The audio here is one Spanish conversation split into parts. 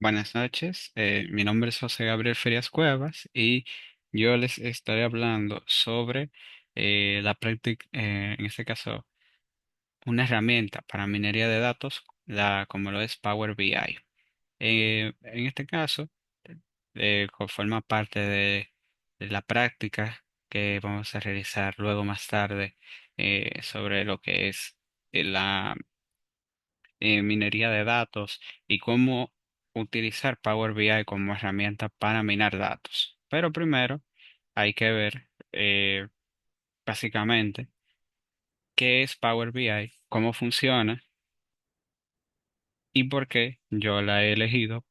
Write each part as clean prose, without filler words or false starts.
Buenas noches, mi nombre es José Gabriel Ferias Cuevas y yo les estaré hablando sobre la práctica, en este caso, una herramienta para minería de datos, como lo es Power BI. En este caso, forma parte de la práctica que vamos a realizar luego más tarde sobre lo que es la minería de datos y cómo utilizar Power BI como herramienta para minar datos. Pero primero hay que ver básicamente qué es Power BI, cómo funciona y por qué yo la he elegido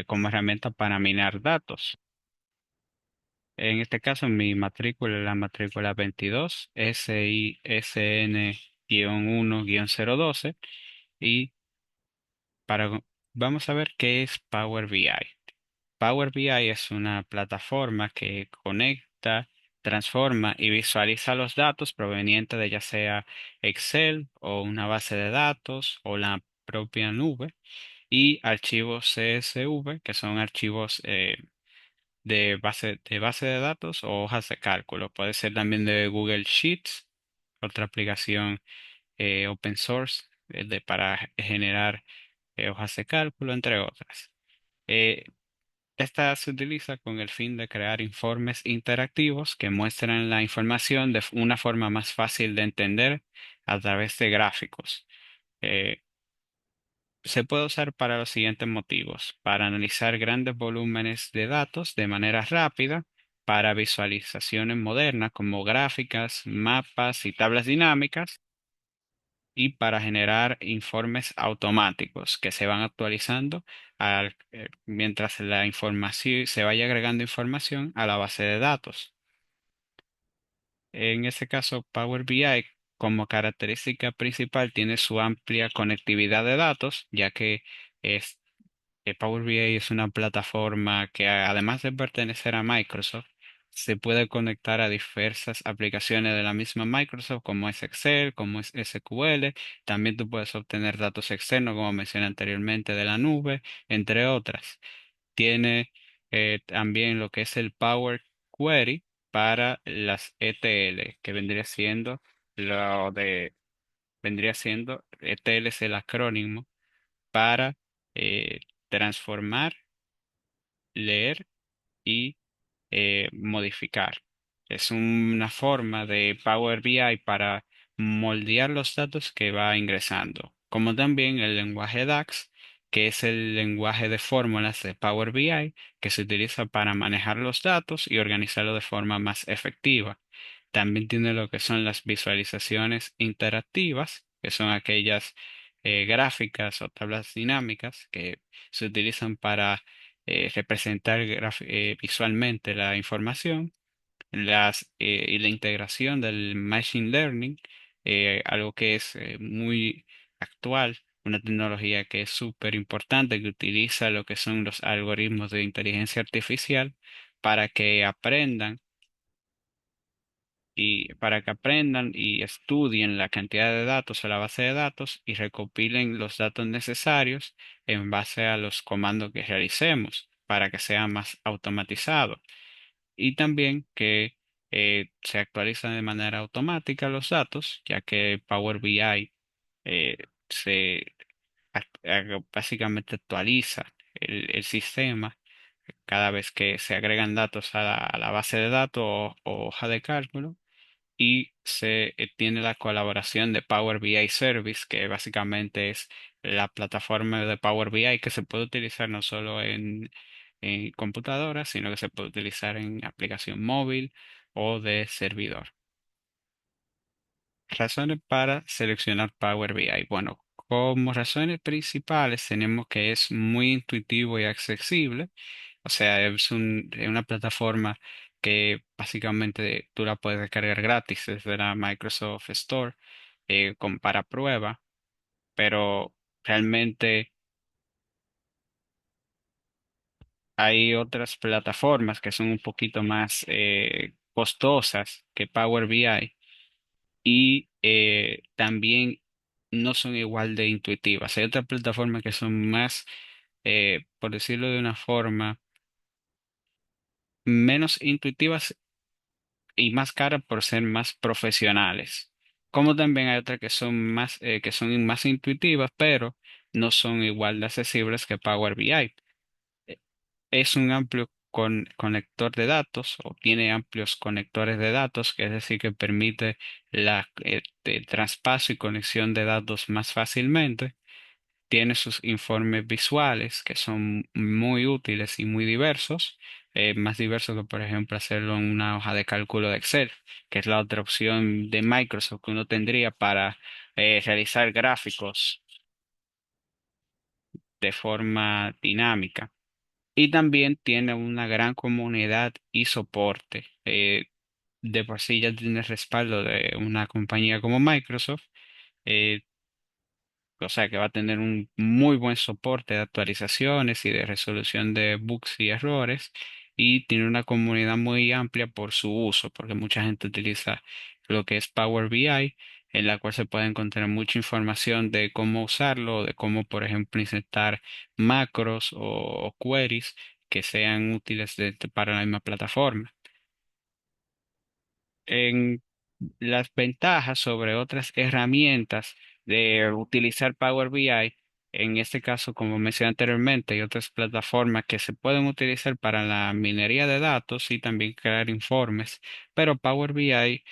como herramienta para minar datos. En este caso, mi matrícula es la matrícula 22 SISN-1-012 y para, vamos a ver qué es Power BI. Power BI es una plataforma que conecta, transforma y visualiza los datos provenientes de ya sea Excel o una base de datos o la propia nube y archivos CSV, que son archivos de base de datos o hojas de cálculo. Puede ser también de Google Sheets, otra aplicación open source para generar hojas de cálculo, entre otras. Eh, Esta se utiliza con el fin de crear informes interactivos que muestran la información de una forma más fácil de entender a través de gráficos. Eh, Se puede usar para los siguientes motivos: para analizar grandes volúmenes de datos de manera rápida, para visualizaciones modernas como gráficas, mapas y tablas dinámicas, y para generar informes automáticos que se van actualizando mientras la información se vaya agregando información a la base de datos. En este caso, Power BI como característica principal tiene su amplia conectividad de datos, ya que es Power BI es una plataforma que además de pertenecer a Microsoft, se puede conectar a diversas aplicaciones de la misma Microsoft, como es Excel, como es SQL. También tú puedes obtener datos externos, como mencioné anteriormente, de la nube, entre otras. Tiene también lo que es el Power Query para las ETL, que vendría siendo ETL es el acrónimo para eh, transformar, leer y modificar. Es una forma de Power BI para moldear los datos que va ingresando, como también el lenguaje DAX, que es el lenguaje de fórmulas de Power BI que se utiliza para manejar los datos y organizarlo de forma más efectiva. También tiene lo que son las visualizaciones interactivas, que son aquellas gráficas o tablas dinámicas que se utilizan para representar visualmente la información, y la integración del Machine Learning, algo que es muy actual, una tecnología que es súper importante, que utiliza lo que son los algoritmos de inteligencia artificial para que aprendan y estudien la cantidad de datos a la base de datos y recopilen los datos necesarios en base a los comandos que realicemos para que sea más automatizado y también que se actualizan de manera automática los datos, ya que Power BI eh, básicamente actualiza el sistema cada vez que se agregan datos a la base de datos o hoja de cálculo y se tiene la colaboración de Power BI Service, que básicamente es la plataforma de Power BI que se puede utilizar no solo en computadoras, sino que se puede utilizar en aplicación móvil o de servidor. Razones para seleccionar Power BI. Bueno, como razones principales tenemos que es muy intuitivo y accesible. O sea, es una plataforma que básicamente tú la puedes descargar gratis desde la Microsoft Store para prueba, pero realmente hay otras plataformas que son un poquito más costosas que Power BI y también no son igual de intuitivas. Hay otras plataformas que son más, por decirlo de una forma, menos intuitivas y más caras por ser más profesionales. Como también hay otras que son más intuitivas, pero no son igual de accesibles que Power BI. Eh, Es un amplio conector de datos o tiene amplios conectores de datos, que es decir, que permite el traspaso y conexión de datos más fácilmente. Tiene sus informes visuales que son muy útiles y muy diversos, más diversos que, por ejemplo, hacerlo en una hoja de cálculo de Excel, que es la otra opción de Microsoft que uno tendría para realizar gráficos de forma dinámica. Y también tiene una gran comunidad y soporte. De por sí ya tiene respaldo de una compañía como Microsoft. eh, O sea que va a tener un muy buen soporte de actualizaciones y de resolución de bugs y errores. Y tiene una comunidad muy amplia por su uso, porque mucha gente utiliza lo que es Power BI, en la cual se puede encontrar mucha información de cómo usarlo, de cómo, por ejemplo, insertar macros o queries que sean útiles para la misma plataforma. En las ventajas sobre otras herramientas de utilizar Power BI, en este caso, como mencioné anteriormente, hay otras plataformas que se pueden utilizar para la minería de datos y también crear informes, pero Power BI,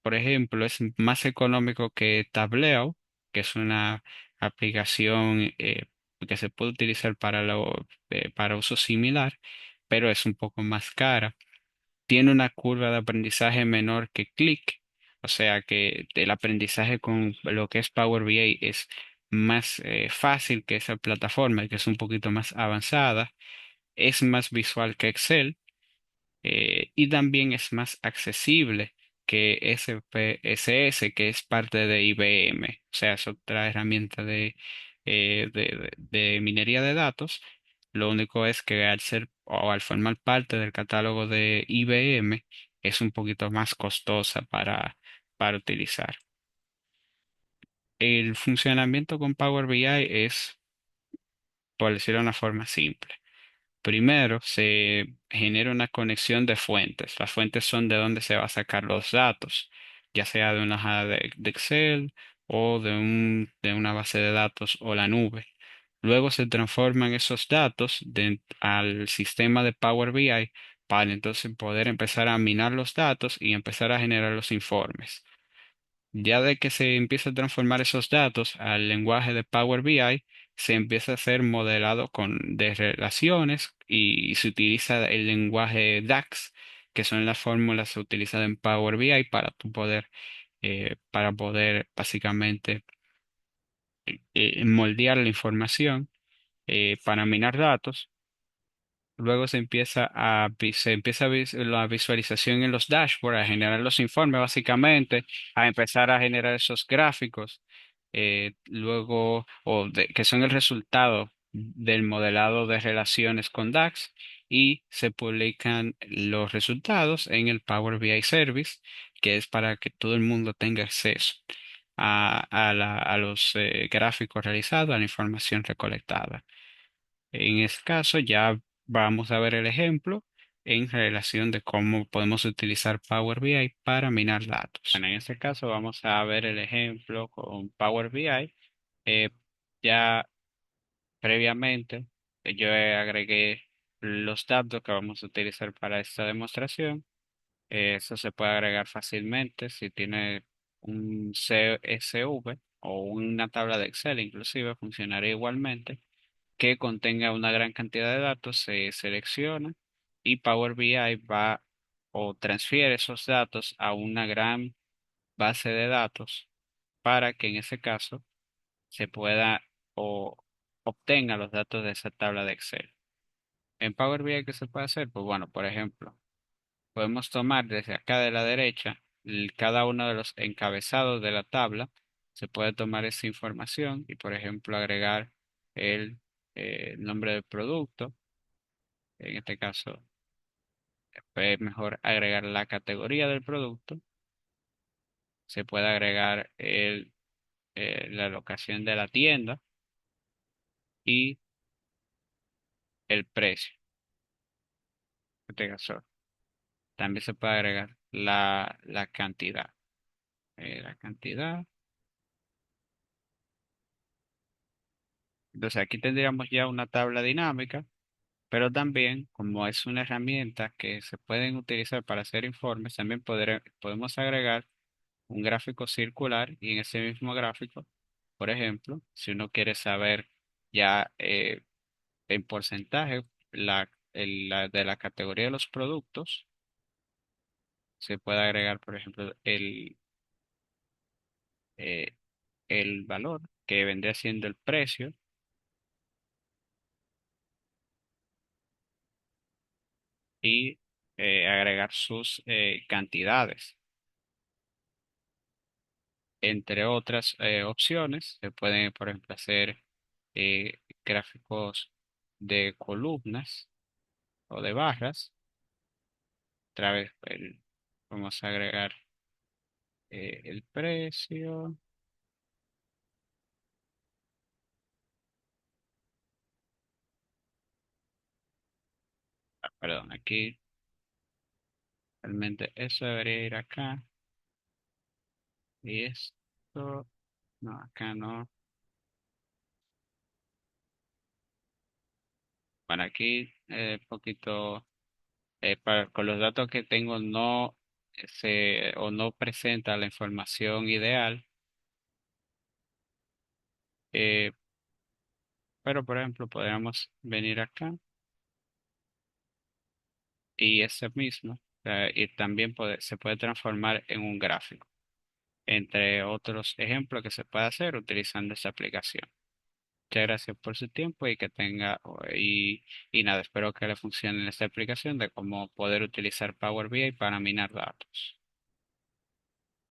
por ejemplo, es más económico que Tableau, que es una aplicación que se puede utilizar para uso similar, pero es un poco más cara. Tiene una curva de aprendizaje menor que Click, o sea que el aprendizaje con lo que es Power BI es más fácil que esa plataforma, que es un poquito más avanzada, es más visual que Excel, y también es más accesible que SPSS, que es parte de IBM, o sea, es otra herramienta de minería de datos. Lo único es que al ser o al formar parte del catálogo de IBM es un poquito más costosa para utilizar. El funcionamiento con Power BI es, por decirlo de una forma simple. Primero, se genera una conexión de fuentes. Las fuentes son de donde se va a sacar los datos, ya sea de una hoja de Excel o de una base de datos o la nube. Luego se transforman esos datos al sistema de Power BI para entonces poder empezar a minar los datos y empezar a generar los informes. Ya de que se empieza a transformar esos datos al lenguaje de Power BI, se empieza a hacer modelado de relaciones y se utiliza el lenguaje DAX, que son las fórmulas utilizadas en Power BI para poder básicamente moldear la información para minar datos. Luego se empieza la visualización en los dashboards, a generar los informes básicamente, a empezar a generar esos gráficos, luego, que son el resultado del modelado de relaciones con DAX, y se publican los resultados en el Power BI Service, que es para que todo el mundo tenga acceso a los gráficos realizados, a la información recolectada. En este caso ya vamos a ver el ejemplo en relación de cómo podemos utilizar Power BI para minar datos. Bueno, en este caso vamos a ver el ejemplo con Power BI. Eh, ya previamente yo agregué los datos que vamos a utilizar para esta demostración. Eso se puede agregar fácilmente si tiene un CSV o una tabla de Excel, inclusive funcionaría igualmente, que contenga una gran cantidad de datos, se selecciona y Power BI va o transfiere esos datos a una gran base de datos para que en ese caso se pueda o obtenga los datos de esa tabla de Excel. En Power BI, ¿qué se puede hacer? Pues bueno, por ejemplo, podemos tomar desde acá de la derecha cada uno de los encabezados de la tabla. Se puede tomar esa información y, por ejemplo, agregar el nombre del producto. En este caso, es mejor agregar la categoría del producto. Se puede agregar la locación de la tienda y el precio. En este caso, también se puede agregar la cantidad. La cantidad. Entonces aquí tendríamos ya una tabla dinámica, pero también como es una herramienta que se pueden utilizar para hacer informes, también podemos agregar un gráfico circular y en ese mismo gráfico, por ejemplo, si uno quiere saber ya en porcentaje de la categoría de los productos, se puede agregar, por ejemplo, eh, el valor que vendría siendo el precio y agregar sus cantidades. Entre otras opciones, se pueden, por ejemplo, hacer gráficos de columnas o de barras. Otra vez, vamos a agregar el precio. Perdón, aquí realmente eso debería ir acá. Y esto, no, acá no. Bueno, aquí poquito, con los datos que tengo no o no presenta la información ideal. eh, pero, por ejemplo, podríamos venir acá y ese mismo, y también se puede transformar en un gráfico, entre otros ejemplos que se puede hacer utilizando esta aplicación. Muchas gracias por su tiempo y que tenga, y nada, espero que le funcione esta aplicación de cómo poder utilizar Power BI para minar datos.